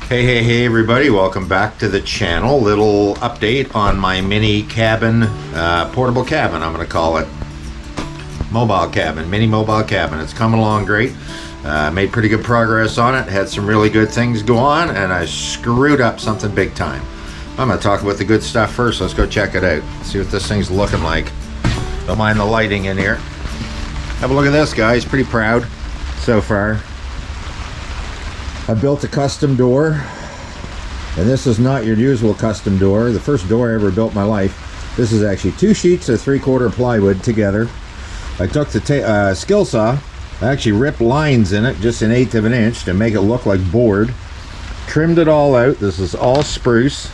Hey everybody, welcome back to the channel. Little update on my mini cabin, portable cabin, I'm going to call it. Mobile cabin, mini mobile cabin. It's coming along great. Made pretty good progress on it, had some really good things go on, and I screwed up something big time. I'm going to talk about the good stuff first. Let's go check it out, see what this thing's looking like. Don't mind the lighting in here. Have a look at this, guys. Pretty proud so far. I built a custom door, and this is not your usual custom door. The first door I ever built in my life. This is actually 2 sheets of 3/4 plywood together. I took the skill saw, I actually ripped lines in it, just 1/8 of an inch to make it look like board. Trimmed it all out. This is all spruce.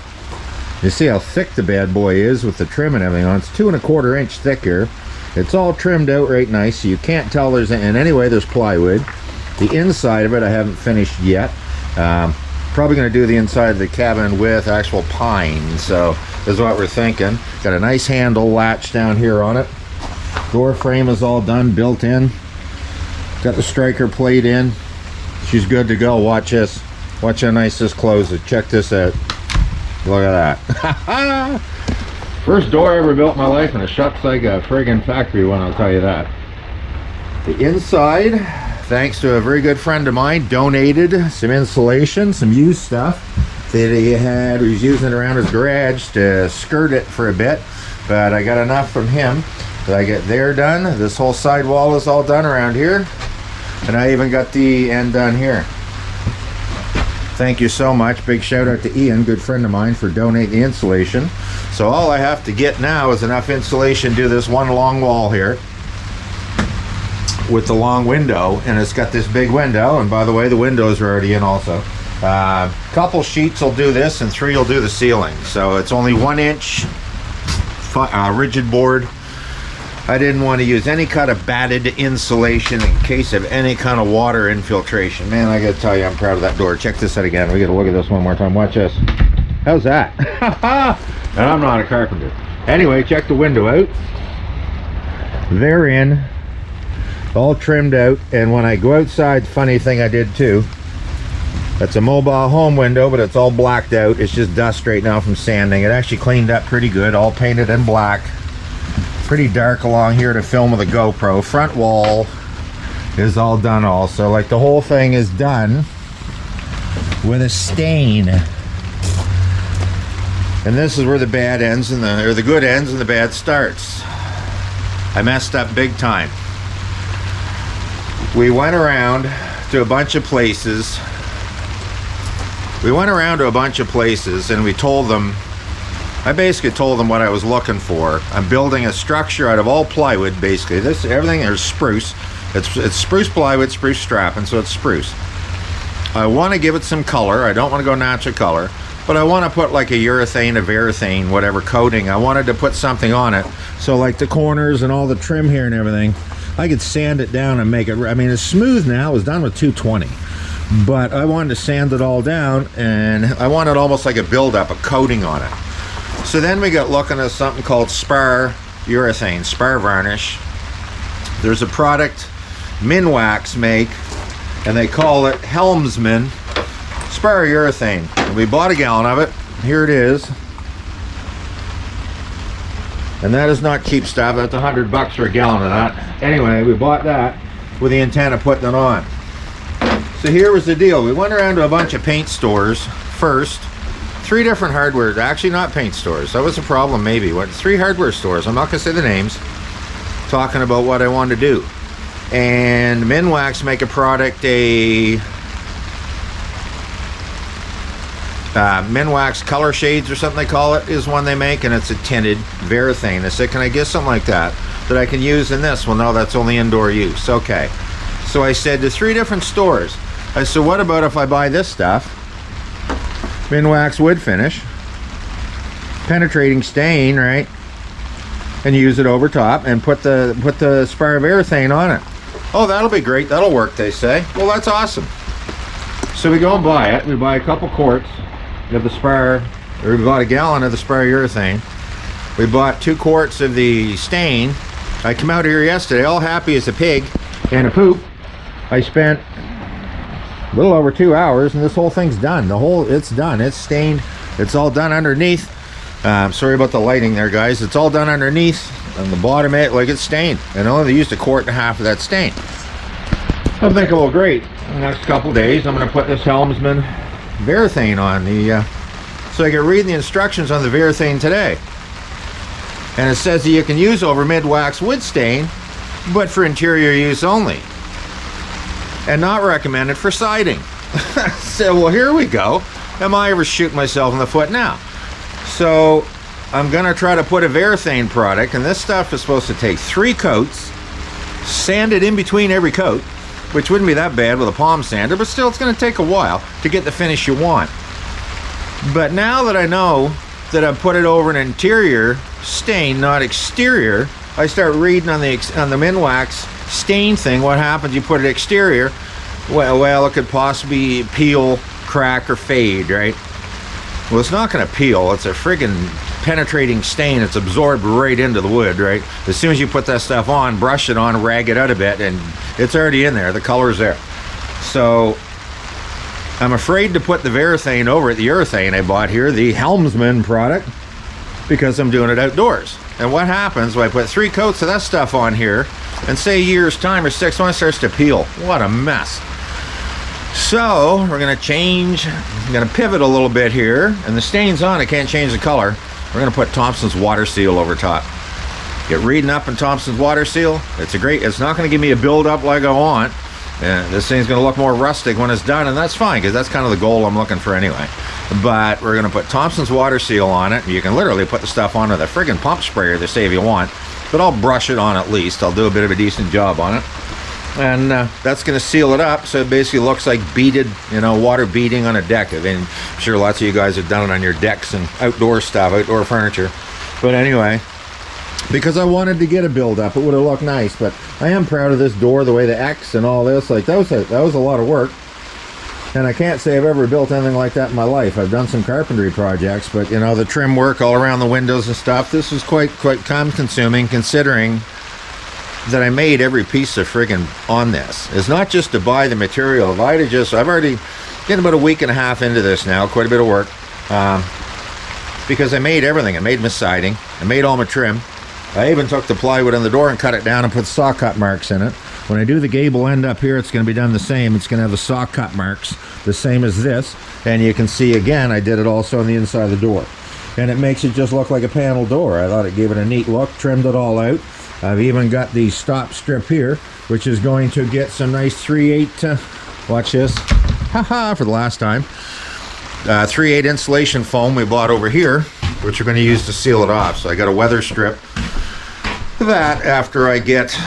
You see how thick the bad boy is with the trim and everything on. It's 2 1/4 inch thick here. It's all trimmed out right nice, so you can't tell there's, and anyway, there's plywood. The inside of it I haven't finished yet. Probably going to do the inside of the cabin with actual pine, so this is what we're thinking. Got a nice handle latch down here on it. Door frame is all done, built in. Got the striker plate in. She's good to go. Watch this. Watch how nice this closes. Check this out. Look at that. First door I ever built in my life, and it shuts like a friggin' factory one, I'll tell you that. The inside, thanks to a very good friend of mine, donated some insulation, some used stuff that he was using it around his garage to skirt it for a bit, but I got enough from him that I get there done. This whole side wall is all done around here, and I even got the end done here. Thank you so much. Big shout out to Ian, good friend of mine, for donating the insulation. So all I have to get now is enough insulation to do this one long wall here with the long window, and it's got this big window, and by the way, the windows are already in also. Couple sheets will do this, and 3 will do the ceiling. So it's only 1 inch rigid board. I didn't want to use any kind of batted insulation in case of any kind of water infiltration. Man, I gotta tell you, I'm proud of that door. Check this out again. We gotta look at this one more time. Watch this. How's that? And I'm not a carpenter. Anyway, check the window out. They're in, all trimmed out, and when I go outside, funny thing I did too, that's a mobile home window, but it's all blacked out. It's just dust right now from sanding. It actually cleaned up pretty good, all painted in black. Pretty dark along here to film with a GoPro. Front wall is all done also. Like the whole thing is done with a stain. And this is where the bad ends and the good ends and the bad starts. I messed up big time. We went around to a bunch of places. And we told them, I basically told them what I was looking for. I'm building a structure out of all plywood, basically. Everything is spruce. It's spruce plywood, spruce strap, and so it's spruce. I want to give it some color. I don't want to go natural color, but I want to put like a urethane, a varathane, whatever coating. I wanted to put something on it. So like the corners and all the trim here and everything, I could sand it down and make it, I mean, it's smooth now. It was done with 220. But I wanted to sand it all down, and I wanted almost like a build-up, a coating on it. So then we got looking at something called spar urethane, spar varnish. There's a product Minwax make, and they call it Helmsman spar urethane. And we bought a gallon of it. Here it is. And that is not cheap stuff. That's $100 for a gallon of that. Anyway, we bought that with the intent of putting it on. So here was the deal. We went around to a bunch of paint stores first. 3 different hardware, actually not paint stores. That was a problem maybe. Went to 3 hardware stores. I'm not gonna say the names. Talking about what I wanted to do. And Minwax make a product, Minwax Color Shades or something they call it, is one they make, and it's a tinted varathane. I said, can I get something like that I can use in this? Well, no, that's only indoor use. Okay. So I said to 3 different stores, I said, what about if I buy this stuff? Minwax wood finish, penetrating stain, right? And use it over top and put the spar varathane on it. Oh, that'll be great. That'll work, they say. Well, that's awesome. So we go and buy it. We buy a couple quarts of the spar, or we bought a gallon of the spar urethane. We bought 2 quarts of the stain. I come out here yesterday all happy as a pig and a poop. I spent a little over 2 hours, and this whole thing's done. It's done. It's stained. It's all done underneath. Sorry about the lighting there, guys. It's all done underneath. On the bottom of it, like, it's stained. And only used 1.5 quart of that stain. I'm thinking, well, great. In the next couple days, I'm going to put this Helmsman Varathane on the... so I can read the instructions on the Varathane today. And it says that you can use over mid-wax wood stain, but for interior use only. And not recommended for siding. So, well, here we go. Am I ever shooting myself in the foot now? So, I'm going to try to put a Varathane product, and this stuff is supposed to take 3 coats, sand it in between every coat, which wouldn't be that bad with a palm sander, but still it's going to take a while to get the finish you want. But now that I know that I've put it over an interior stain, not exterior, I start reading on the min-wax stain thing, what happens, you put it exterior, well, it could possibly peel, crack, or fade, right? Well, it's not going to peel. It's a friggin' penetrating stain. It's absorbed right into the wood, right? As soon as you put that stuff on, brush it on, rag it out a bit, and it's already in there. The color's there. So I'm afraid to put the Varathane over it, the urethane I bought here, the Helmsman product, because I'm doing it outdoors. And what happens when I put 3 coats of that stuff on here, and say a year's time or 6 months, starts to peel? What a mess. So we're going to change, I'm going to pivot a little bit here, and the stain's on, I can't change the color. We're going to put Thompson's Water Seal over top. Get reading up in Thompson's Water Seal. It's not going to give me a build up like I want. And this thing's going to look more rustic when it's done, and that's fine, because that's kind of the goal I'm looking for anyway. But we're going to put Thompson's Water Seal on it. You can literally put the stuff onto the friggin' pump sprayer, they say, if you want. But I'll brush it on at least. I'll do a bit of a decent job on it. And that's going to seal it up, so it basically looks like beaded, water beading on a deck. I mean, I'm sure lots of you guys have done it on your decks and outdoor stuff, outdoor furniture. But anyway, because I wanted to get a build up, it would have looked nice. But I am proud of this door, the way the X and all this. Like, that was a lot of work. And I can't say I've ever built anything like that in my life. I've done some carpentry projects, but the trim work all around the windows and stuff, this was quite time consuming, considering that I made every piece of friggin' on this. It's not just to buy the material. I've already getting about 1.5 weeks into this now, quite a bit of work, because I made everything. I made my siding, I made all my trim. I even took the plywood on the door and cut it down and put saw cut marks in it. When I do the gable end up here, it's going to be done the same. It's going to have the saw cut marks, the same as this. And you can see, again, I did it also on the inside of the door. And it makes it just look like a panel door. I thought it gave it a neat look, trimmed it all out. I've even got the stop strip here, which is going to get some nice 3/8, watch this, haha, for the last time, 3/8 insulation foam we bought over here, which we're going to use to seal it off. So I got a weather strip. That after I get,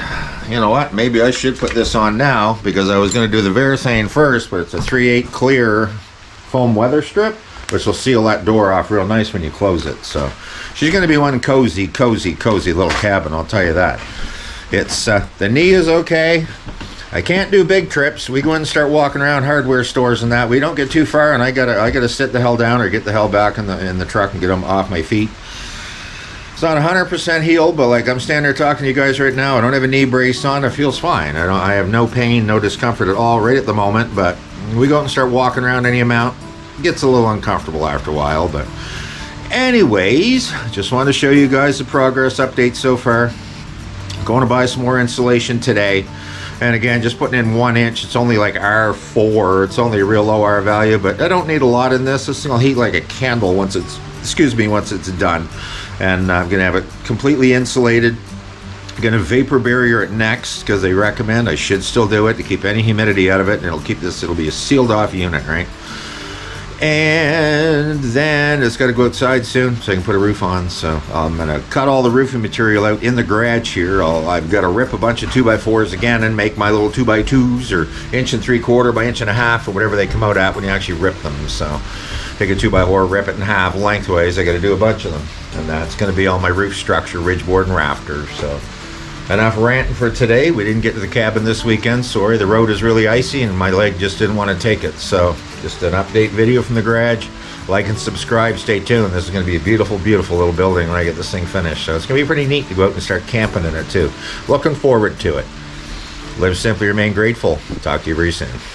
you know what, maybe I should put this on now, because I was going to do the Varathane first, but it's a 3/8 clear foam weather strip, which will seal that door off real nice when you close it. So she's going to be one cozy little cabin, I'll tell you that. It's the knee is okay. I can't do big trips. We go in and start walking around hardware stores and that. We don't get too far, and I gotta sit the hell down or get the hell back in the truck and get them off my feet. It's not 100% healed, but like I'm standing there talking to you guys right now, I don't have a knee brace on. It feels fine. I have no pain, no discomfort at all right at the moment. But we go out and start walking around any amount. It gets a little uncomfortable after a while, but anyways, just wanted to show you guys the progress update so far. Going to buy some more insulation today, and again, just putting in 1 inch. It's only like R4. It's only a real low R value, but I don't need a lot in this. This thing will heat like a candle once it's done. And I'm gonna have it completely insulated. I'm gonna vapor barrier it next, because they recommend I should still do it to keep any humidity out of it, and it'll be a sealed off unit, right? And then it's got to go outside soon so I can put a roof on. So I'm going to cut all the roofing material out in the garage here. I've got to rip a bunch of 2x4s again and make my little 2x2s, or 1.75" by 1.5" or whatever they come out at when you actually rip them. So take a 2x4, rip it in half lengthways. I got to do a bunch of them, and that's going to be on my roof structure, ridgeboard and rafters. So enough ranting for today. We didn't get to the cabin this weekend. Sorry, the road is really icy and my leg just didn't want to take it. So just an update video from the garage. Like and subscribe. Stay tuned. This is going to be a beautiful, beautiful little building when I get this thing finished. So it's going to be pretty neat to go out and start camping in it too. Looking forward to it. Live simply, remain grateful. Talk to you very soon.